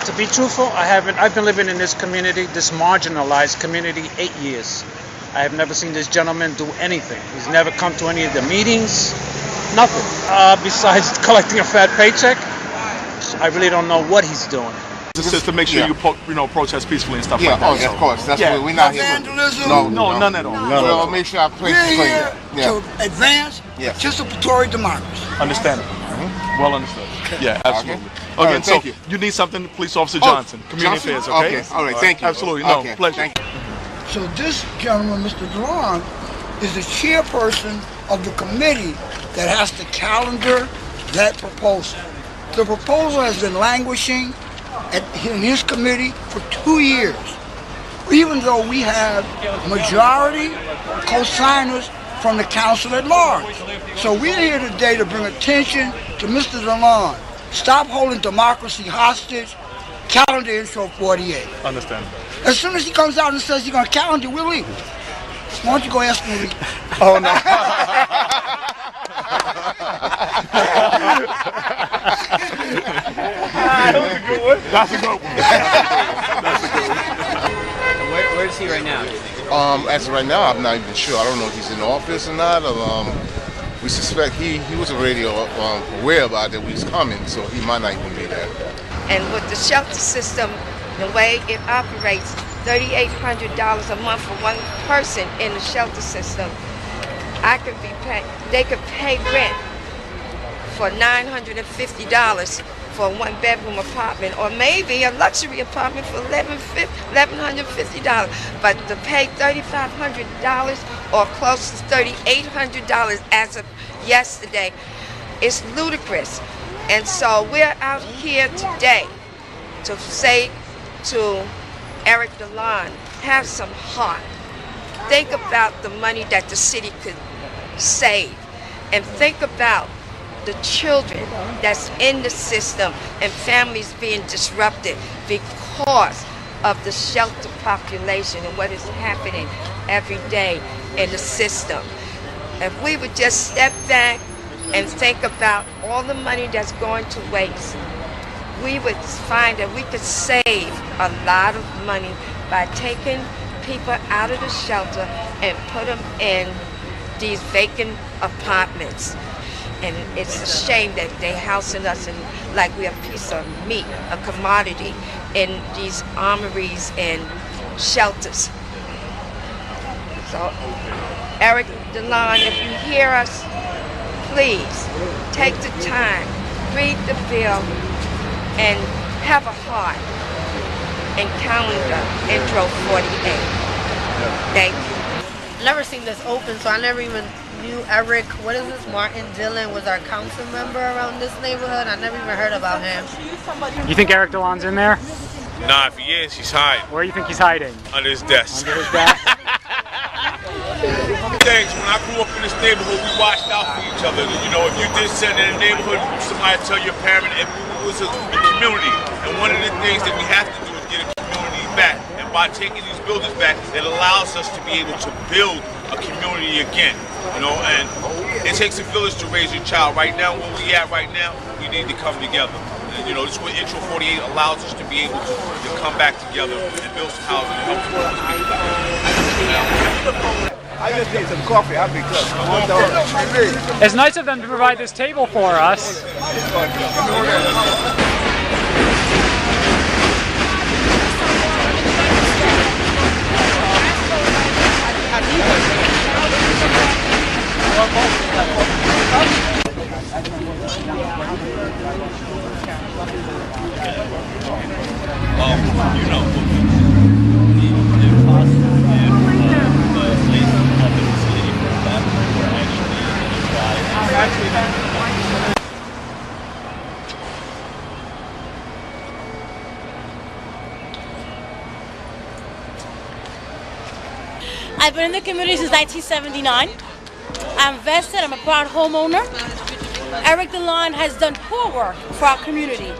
To be truthful, I've been living in this community, this marginalized community, 8 years. I have never seen this gentleman do anything. He's never come to any of the meetings, nothing. Besides collecting a fat paycheck, I really don't know what he's doing. Just to make sure you protest peacefully and stuff like that. Yeah, of course. That's what we're not here. Vandalism? No, none at all. We'll make sure our place is clean. To advance participatory democracy. Understandable. Well understood. Yeah, absolutely. Okay, right, so thank you. You need something, Police Officer Johnson, Community Affairs, okay? Okay, all right, thank you. Absolutely, no, Okay, pleasure. thank you. So this gentleman, Mr. Dilan, is the chairperson of the committee that has to calendar that proposal. The proposal has been languishing in his committee for 2 years, even though we have majority co-signers from the council at large. So we're here today to bring attention to Mr. Dilan. Stop holding democracy hostage. Calendar Intro 48. Understand. As soon as he comes out and says he's going to calendar, we'll leave. Why don't you go ask him to leave? Oh, no. That was a good one. That's a good one. That's a good one. Where is he right now? As of right now, I'm not even sure. I don't know if he's in the office or not. We suspect he was already aware about that we was coming, so he might not even be there. And with the shelter system, the way it operates, $3,800 a month for one person in the shelter system, they could pay rent for $950 for a one-bedroom apartment, or maybe a luxury apartment for $1,150. But to pay $3,500 or close to $3,800 as of yesterday is ludicrous. And so we're out here today to say to Erik Dilan, have some heart. Think about the money that the city could save, and think about the children that's in the system and families being disrupted because of the shelter population and what is happening every day in the system. If we would just step back and think about all the money that's going to waste, we would find that we could save a lot of money by taking people out of the shelter and put them in these vacant apartments. And it's a shame that they housing us in like we're a piece of meat, a commodity, in these armories and shelters. So, Erik Dilan, if you hear us, please take the time, read the bill, and have a heart, and calendar Intro 48. Thank you. Never seen this open, so I never even knew Erik. What is this? Martin Dilan was our council member around this neighborhood. I never even heard about him. You think Erik Dilan's in there? Nah, if he is, he's hiding. Where do you think he's hiding? Under his desk. Under his desk? Things. When I grew up in this neighborhood, we watched out for each other. You know, if you did something in the neighborhood, somebody tell your parent, and it was a community. And one of the things that we have to do is get a community back. And by taking these buildings back, it allows us to be able to build a community again. You know, and it takes a village to raise a child. Right now, where we at right now, we need to come together. And, you know, this is what Intro 48 allows us to be able to come back together and build some housing and help support these people. I just need some coffee. I'll be good. It's nice of them to provide this table for us. I've been in the community since 1979. I'm vested, I'm a proud homeowner. Erik Dilan has done poor work for our community.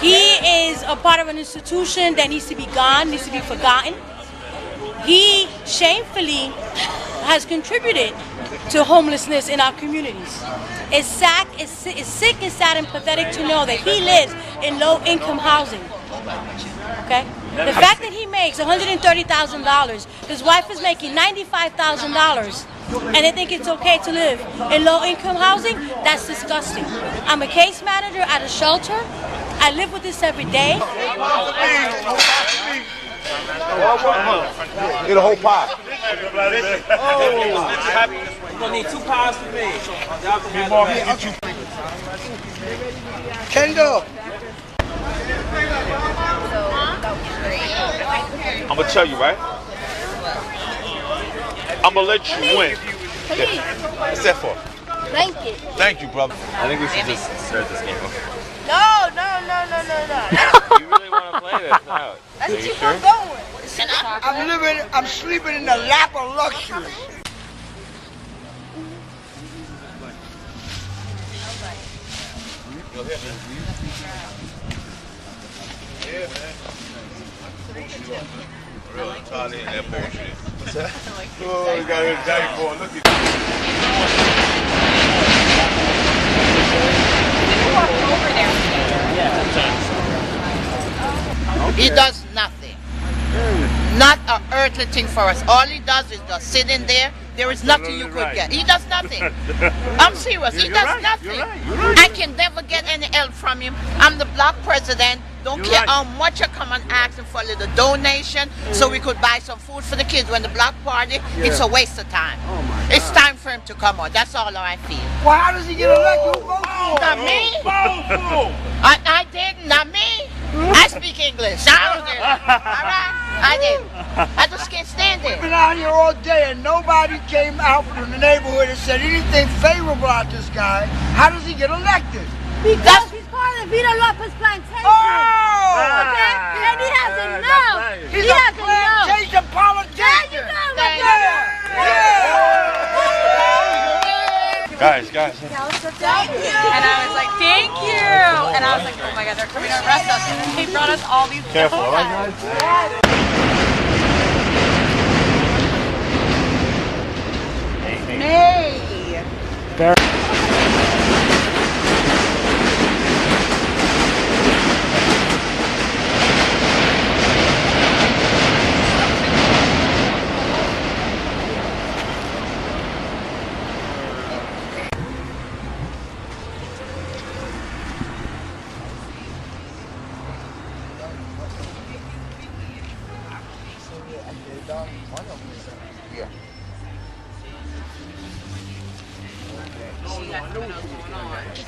He is a part of an institution that needs to be gone, needs to be forgotten. He shamefully has contributed to homelessness in our communities. It's sick and sad and pathetic to know that he lives in low-income housing. Okay? The fact that he makes $130,000, his wife is making $95,000, and they think it's okay to live in low-income housing, that's disgusting. I'm a case manager at a shelter. I live with this every day. Get a whole pie. You're gonna need 2 pies for me. Kendall. I'm gonna tell you, right? I'm gonna let you win. What's that for? Thank you. Thank you, brother. I think we should just start this game. No. You really want to play this out? Let's keep on going. I'm sleeping in the lap of luxury. Yeah, man. Real tired in that bullshit. What's that? Oh, you got his daddy boy. Look at He does nothing. Not an earthly thing for us. All he does is just sit in there. There is nothing you could get. He does nothing. I'm serious. He does nothing. I can never get any help from him. I'm the block president. Don't care how much I come and ask him for a little donation so we could buy some food for the kids when the block party. It's a waste of time. It's time for him to come out. That's all I feel. Well, how does he get elected? Who votes for him? Not me. I didn't. Not me. I speak English. I don't do it. All right? I didn't. I just can't stand it. We've been out here all day and nobody came out from the neighborhood and said anything favorable about this guy. How does he get elected? Because he's part of Vita Lopez plantation. Oh! Okay? And he has enough. He's He a has enough. plantation politician. There you go, my brother. Guys. Thank you. And I was like, thank you. And I was like, oh my God, they're coming to arrest us. And they brought us all these Careful, all right, guys? Hey.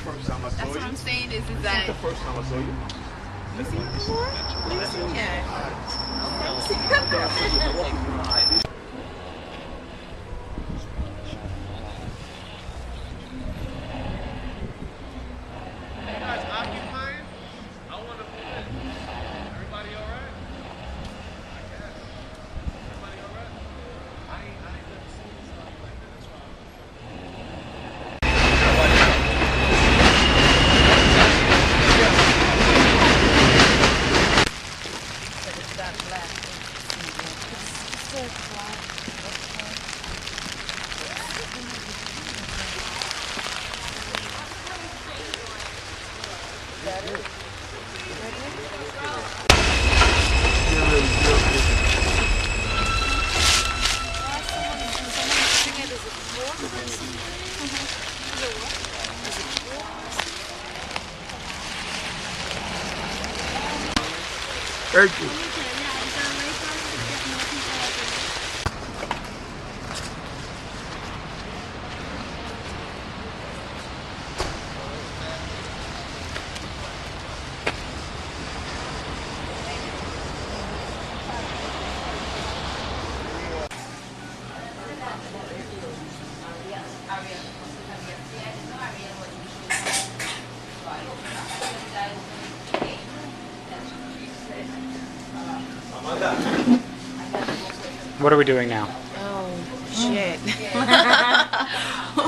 First time I saw That's what I'm saying is that... The first time I saw you. You seen it before? You seen it? Thank you. What are we doing now? Oh, shit.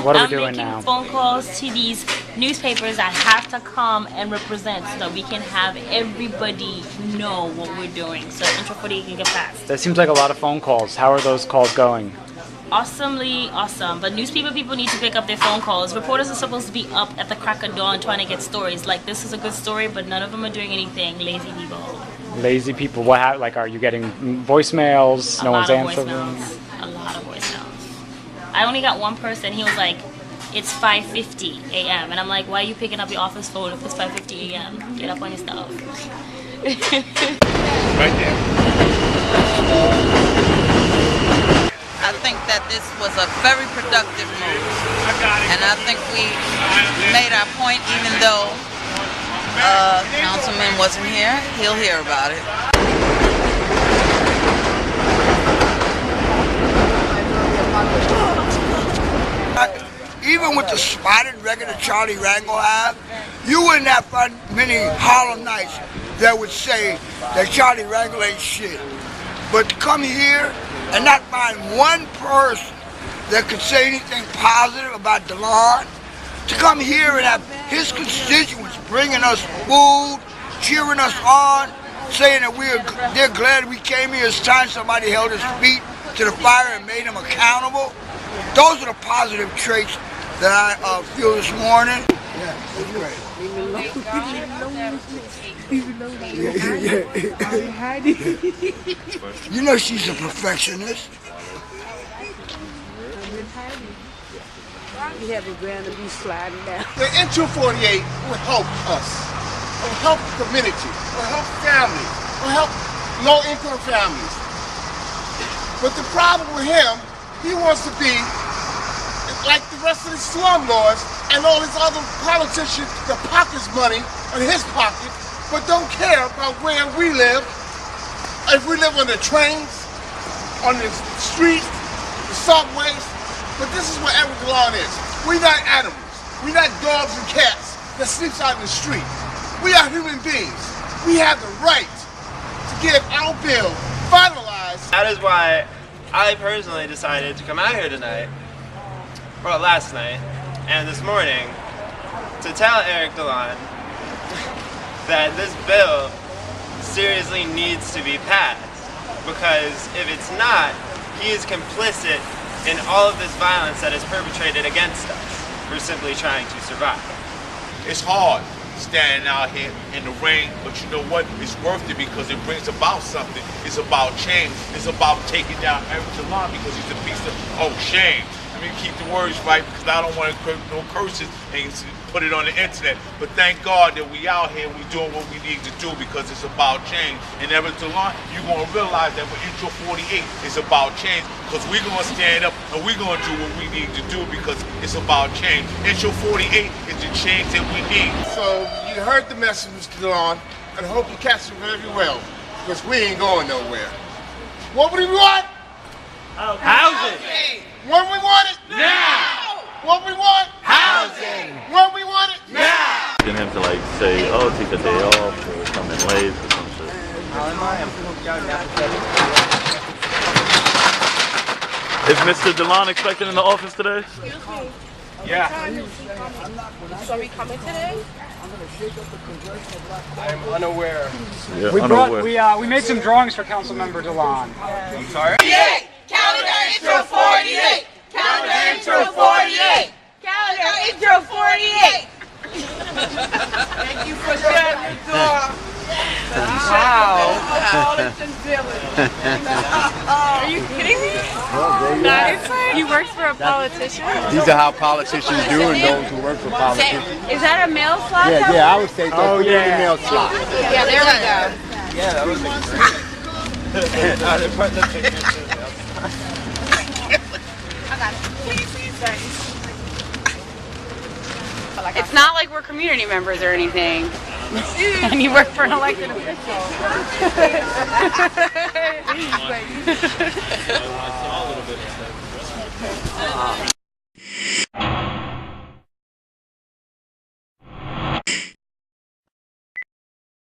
What are we doing now? I'm making phone calls to these newspapers that have to come and represent so that we can have everybody know what we're doing so Intro 48 can get passed. That seems like a lot of phone calls. How are those calls going? awesomely awesome. But newspaper people need to pick up their phone calls. Reporters are supposed to be up at the crack of dawn trying to get stories. Like, this is a good story, but none of them are doing anything. Lazy people. Lazy people. What? Like, are you getting voicemails? No one's answering. A lot of voicemails. I only got one person. He was like, "It's 5:50 a.m." and I'm like, "Why are you picking up your office phone if it's 5:50 a.m.? Get up on your stuff." Right there. I think that this was a very productive move, and I think we made our point. Even though Councilman wasn't here, he'll hear about it. Even with the spotted record that Charlie Rangel had, you wouldn't have many Harlem Nights that would say that Charlie Rangel ain't shit. But to come here and not find one person that could say anything positive about Dilan, to come here and have his constituents bringing us food, cheering us on, saying that they're glad we came here. It's time somebody held his feet to the fire and made him accountable. Those are the positive traits that I feel this morning. Yeah, it's great. You know she's a perfectionist. You have a grand to be sliding down. The Intro 48 will help us. It will help the community. It will help families. It will help low-income families. But the problem with him, he wants to be like the rest of the slumlords and all these other politicians that pockets money in his pocket, but don't care about where we live. If we live on the trains, on the streets, the subways. But this is what Erik Dilan is. We're not animals. We're not dogs and cats that sleeps out in the street. We are human beings. We have the right to get our bill finalized. That is why I personally decided to come out here tonight, well, last night, and this morning, to tell Erik Dilan that this bill seriously needs to be passed, because if it's not, he is complicit in all of this violence that is perpetrated against us for simply trying to survive. It's hard standing out here in the rain, but you know what? It's worth it because it brings about something. It's about change. It's about taking down Erik Dilan because he's a piece of shame. Let me keep the words right because I don't want to no curses and put it on the internet. But thank God that we out here, we doing what we need to do because it's about change. And Erik Dilan, you're going to realize that with Intro 48, it's about change because we're going to stand up and we're going to do what we need to do because it's about change. Intro 48 is the change that we need. So you heard the message, Mr. Dilan, and I hope you catch it very well because we ain't going nowhere. What do we want? Housing! When we want it? Now! What we want? Housing! When we want it? Now! Getting him to like say, oh, take a day off or come in late or some shit. Is Mr. Dilan expected in the office today? Yeah. So we coming today? I am unaware. Yeah, we made some drawings for Councilmember Dilan. I'm sorry? Calendar Intro 48! Calendar Intro 48! Calendar Intro 48! Thank you for shutting the door. Wow. Are you kidding me? It's like he works for a politician. These are how politicians do and those who work for politicians. Is that a mail slot? Yeah, I would say so. Email slot. Yeah, there we go. Yeah, that was great. I didn't put the picture. It's not like we're community members or anything. And you work for an elected official.